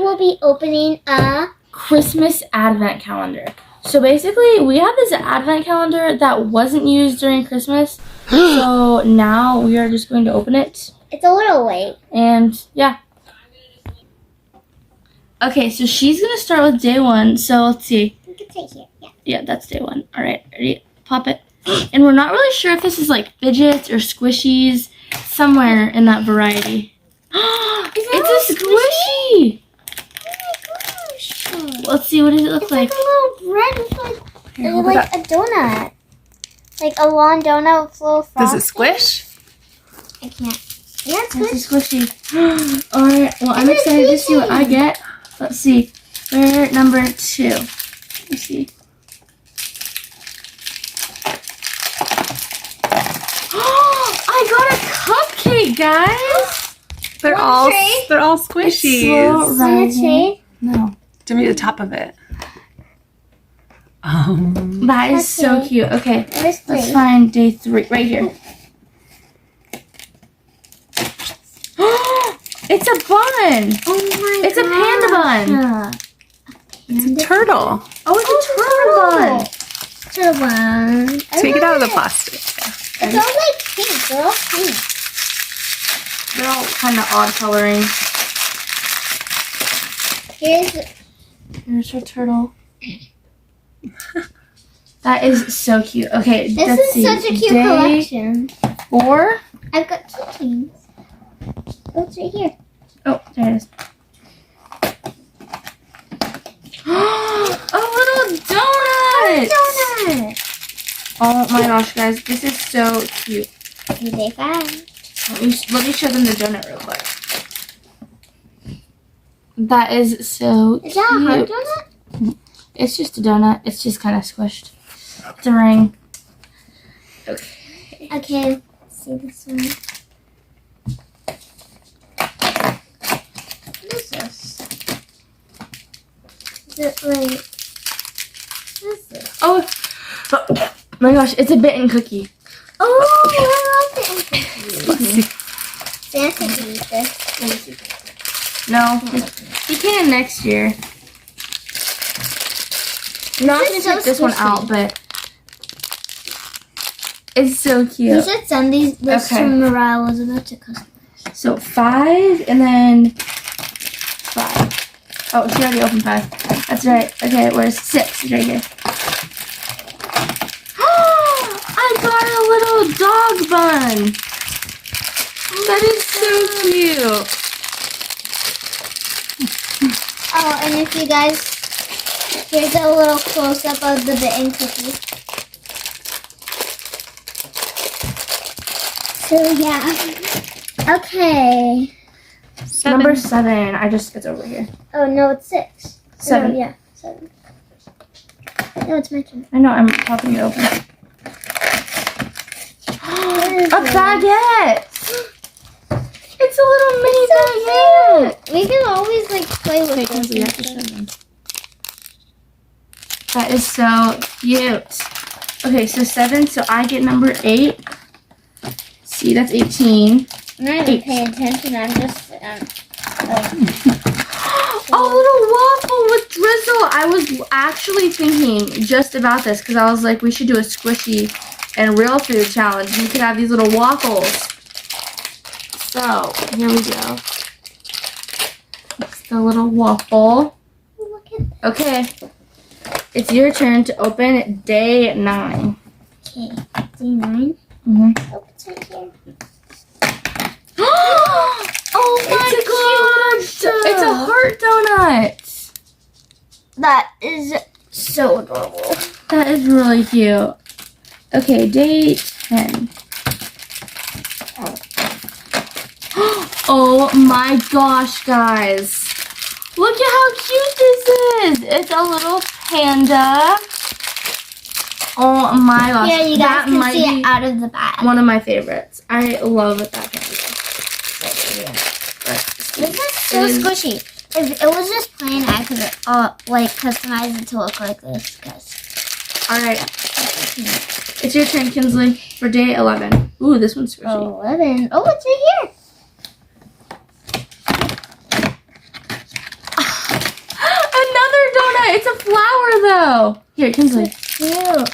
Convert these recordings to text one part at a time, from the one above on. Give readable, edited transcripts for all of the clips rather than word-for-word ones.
will be opening a Christmas advent calendar. So basically, we have this advent calendar that wasn't used during Christmas. So now we are just going to open it. It's a little late. And yeah. Okay, so she's going to start with day 1. So let's see. You can take here. Yeah. Yeah, that's day 1. All right, ready? Pop it. And we're not really sure if this is like fidgets or squishies. Somewhere in that variety. It's a squishy! Oh my gosh. Let's see, what does it look It's like? like a little bread with Here, it's hold it like up. a donut. Like a long donut with little frosting. Does it squish? I can't. Yeah, it's It's good. a squishy. Alright, well, I'm It's a excited to see what I keychain. get. Let's see. We're number 2. Let's see. I got a cupcake, guys! They're Want all a tray? they're all It's slow squishies. rising. No. Give me the top of it. That is so Okay. cute. Okay, Where's let's three? find day 3. Right here. It's a bun! Oh my It's a panda bun! It's a turtle. Oh, it's a turtle bun! Turtle bun. Take it out of the plastic. plastic. It's all like pink. They're all pink. They're all kind of odd coloring. Here's Here's our turtle. That is so cute. Okay, this let's is see. such a cute Day collection. 4. I've got keychains. Oh, it's right here. Oh, there it is. A little donut! Donut. Oh my gosh, guys, this is so cute. Okay, day 5. Let me show them the donut real quick. That is so Is that a hard cute. donut? It's just a donut. It's just kind of squished. It's a ring. Okay. Okay, let's see this one. What is this? Is it like... What is this? Oh my gosh, it's a bitten cookie. Oh, I love the cookies. Let's see. Santa can eat this. Let me see. No, he can next year. I'm not This gonna is so check this one squishy. out, but it's so You cute. should send this Okay. to Mariah Elizabeth to customize. So 5 and then 5. Oh, she already opened 5. That's right. Okay, where's 6? It's right here. I got a little dog bun. That is so cute. Oh, and if you guys, here's a little close-up of the bitten cookie. So, yeah. Okay. Number 7. It's over here. Oh, no, it's 6. 7. No, yeah, 7. No, it's my turn. I know, I'm popping it open. A baguette! It's a little mini baguette! We can always, like, play with Wait, this. we have to show them. That is so cute. Okay, so 7, so I get number 8. See, that's 18. I'm not even paying attention. I'm just, A little waffle with drizzle. I was actually thinking just about this because I was like, we should do a squishy and real food challenge. You could have these little waffles. So, here we go. It's the little waffle. look at Okay. It's your turn to open day 9. Okay, D9. Mm-hmm. Oh, it's right here. Oh my gosh! It's a heart donut. That is so adorable. That is really cute. Okay, day 10. Oh my gosh, guys. Look at how cute this is. It's a little panda. Oh my gosh. Yeah, you guys that can might see be it out of the bag. one of my favorites. I love that panda. This is so It is- squishy. If it was just plain, I could like customize it to look like this. Cause Alright. It's your turn, Kinsley, for day 11. Ooh, this one's squishy. 11. Oh, it's right here. Rizzo. Here, Kinsley. Cute.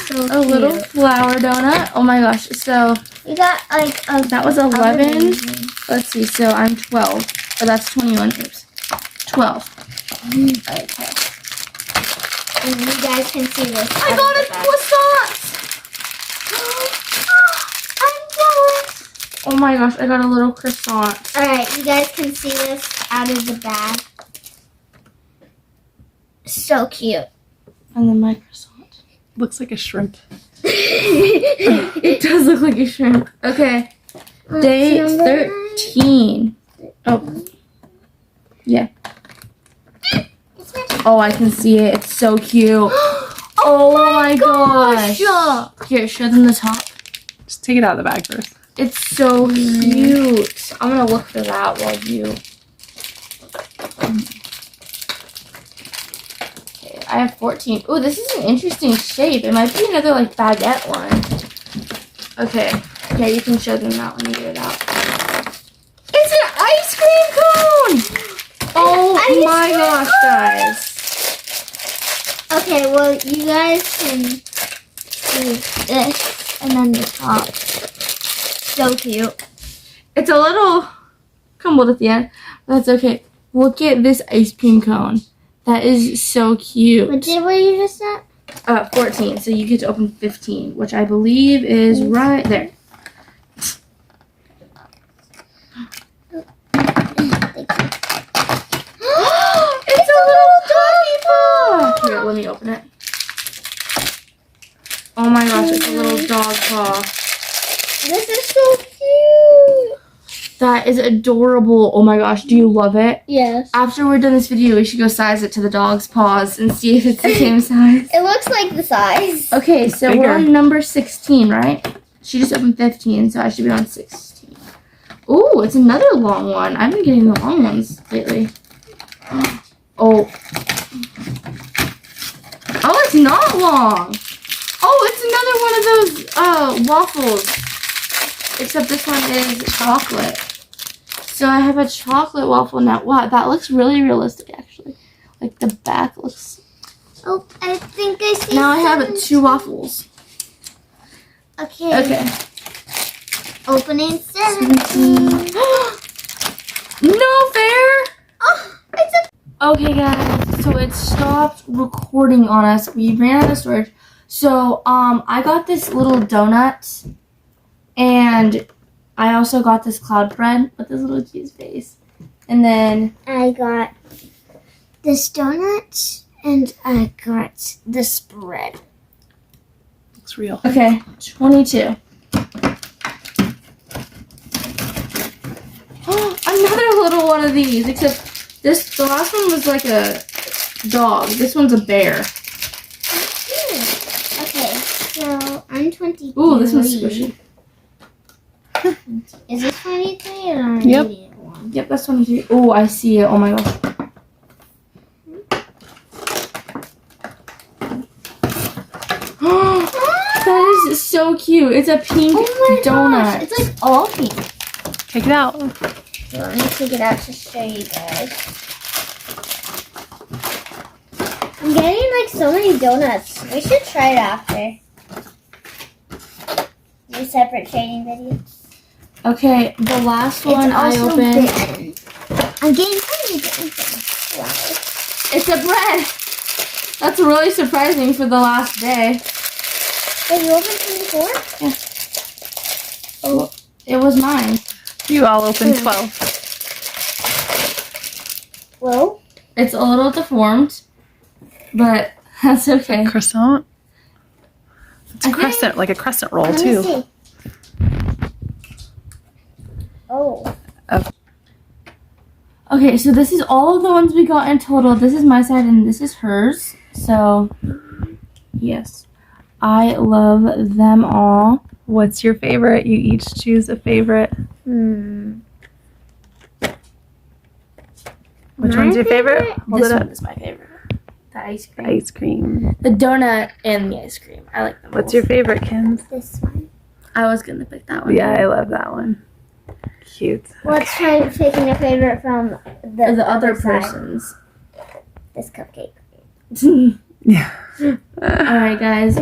So A little cute. flower donut. Oh my gosh. So We got like a. that was 11. Let's see. So I'm 12. Oh, that's 21. Oops. 12. Okay. And you guys can see this. I got a croissant. I'm jealous. Oh my gosh. I got a little croissant. Alright, you guys can see this out of the bag. So cute. And then my croissant. Looks like a shrimp. It does look like a shrimp. Okay. Day 13. Oh. Yeah. Oh, I can see it. It's so cute. Oh my gosh. Here, show them the top. Just take it out of the bag first. It's so cute. I'm gonna look for that while you. Okay, I have 14. Oh, this is an interesting shape. It might be another like baguette one. Okay. Yeah, you can show them that when you get it out. It's an ice cream cone! Oh Ice my cream gosh, guys. Okay, well, you guys can see this and then the top. So cute. It's a little crumbled at the end. That's okay. Look at this ice cream cone. That is so cute. What were you just at? 14. So you get to open 15, which I believe is right there. It's a little doggy paw. Here, let me open it. Oh my gosh, it's a little dog paw. This is so cute. That is adorable. Oh my gosh, do you love it? Yes. After we're done this video, we should go size it to the dog's paws and see if it's the same size. It looks like the size. Okay, so Bigger. we're on number 16, right? She just opened 15, so I should be on 16. Ooh, it's another long one. I've been getting the long ones lately. Oh. Oh, it's not long. Oh, it's another one of those waffles. Except this one is chocolate. So I have a chocolate waffle now. Wow, that looks really realistic, actually. Like the back looks. Oh, I think I see. Now I have 17. 2 waffles. Okay. Okay. Opening 17. No fair. Oh, it's a. Okay, guys. So it stopped recording on us. We ran out of storage. So I got this little donut, and I also got this cloud bread with this little cheese face, and then I got this donut and I got this bread. Looks real. okay, 22. Another little one of these, except the last one was like a dog. This one's a bear. Okay, so I'm 23. Ooh, this one's squishy. Is this 23 or Yep. 81? Yep, that's 23. Oh, I see it. Oh my gosh. That is so cute. It's a pink Oh my donut. gosh, it's like all pink. Take it out. So let me take it out to show you guys. I'm getting like so many donuts. We should try it after. Do separate trading videos. Okay, the last one It's I also opened. bitten. I'm getting so many different things. Wow. It's a bread. That's really surprising for the last day. Wait, you opened 24? Oh, it was mine. You all open 12. Whoa. It's a little deformed, but that's okay. Croissant. It's I a think- crescent, like a crescent roll Let me too. see. Oh. Okay, so this is all of the ones we got in total. This is my side and this is hers. So, yes. I love them all. What's your favorite? You each choose a favorite. Which My one's your favorite? favorite? Hold This it up. one is my favorite. The ice The cream. ice cream. The donut and the ice cream. I like them What's both. your favorite, Kins? This one. I was gonna pick that one. Yeah, I love that one. Cute. Let's try picking a favorite from Or the other side. person's. this cupcake. Yeah. Alright, guys.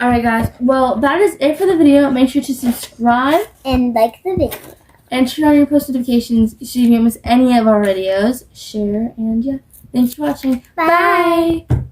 Alright, guys. Well, that is it for the video. Make sure to subscribe And like the video. and turn on your post notifications so you don't miss any of our videos. Share, and yeah. Thanks for watching. Bye. Bye.